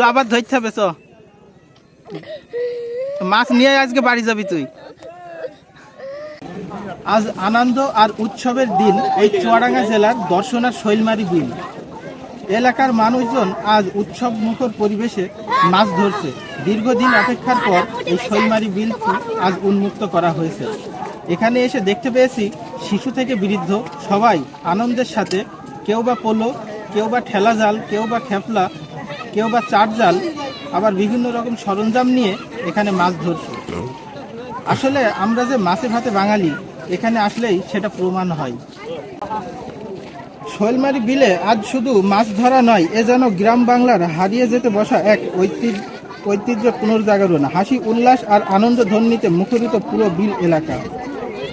আবার ধরতে হবে, চ মাছ নিয়ে আজকে বাড়ি যাবি তুই। আজ আনন্দ আর উৎসবের দিন এই চুয়াডাঙ্গা জেলার দর্শনার শৈলমারি বিল এলাকার মানুষজন আজ উৎসব মুখর পরিবেশে মাছ ধরছে। দীর্ঘদিন অপেক্ষার পর এই শৈলমারি বিলটি আজ উন্মুক্ত করা হয়েছে। এখানে এসে দেখতে পেয়েছি শিশু থেকে বৃদ্ধ সবাই আনন্দের সাথে, কেউ বা পোলো, কেউ বা ঠেলা জাল, কেউ বা খেপলা, কেউ বা চার জাল, আবার বিভিন্ন রকম সরঞ্জাম নিয়ে এখানে মাছ ধরছে। আসলে আমরা যে মাছে ভাতে বাঙালি, এখানে আসলেই সেটা প্রমাণ হয়। শৈলমারি বিলে আজ শুধু মাছ ধরা নয়, এ যেন গ্রাম বাংলার হারিয়ে যেতে বসা এক ঐতিহ্য পুনর্জাগরণ। হাসি, উল্লাস আর আনন্দ ধ্বনিতে মুখরিত পুরো বিল এলাকা।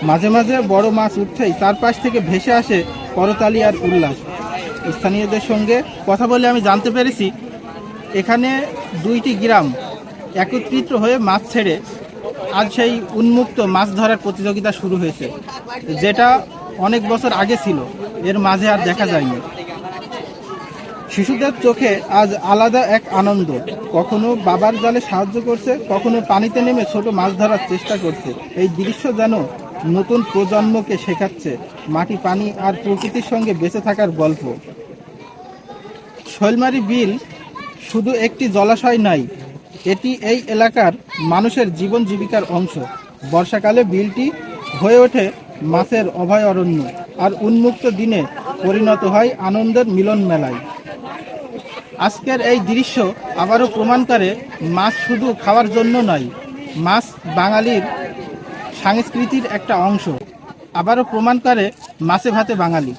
মাঝে মাঝে বড় মাছ উঠতেই চারপাশ থেকে ভেসে আসে করতালি আর উল্লাস। স্থানীয়দের সঙ্গে কথা বলে আমি জানতে পেরেছি এখানে দুইটি গ্রাম একত্রিত হয়ে মাছ ছেড়ে আজ সেই উন্মুক্ত মাছ ধরার প্রতিযোগিতা শুরু হয়েছে, যেটা অনেক বছর আগে ছিল, এর মাঝে আর দেখা যায়নি। শিশুদের চোখে আজ আলাদা এক আনন্দ, কখনো বাবার জালে সাহায্য করছে, কখনো পানিতে নেমে ছোট মাছ ধরার চেষ্টা করছে। এই দৃশ্য যেন নতুন প্রজন্মকে শেখাচ্ছে মাটি, পানি আর প্রকৃতির সঙ্গে বেঁচে থাকার গল্প। শৈলমারি বিল শুধু একটি জলাশয় নয়, এটি এই এলাকার মানুষের জীবন জীবিকার অংশ। বর্ষাকালে বিলটি হয়ে ওঠে মাছের অভয়ারণ্য, আর উন্মুক্ত দিনে পরিণত হয় আনন্দের মিলন মেলায়। আজকের এই দৃশ্য আবারও প্রমাণ করে মাছ শুধু খাওয়ার জন্য নয়, মাছ বাঙালির সংস্কৃতির একটা অংশ। আবারও প্রমাণ করে মাছে ভাতে বাঙালি।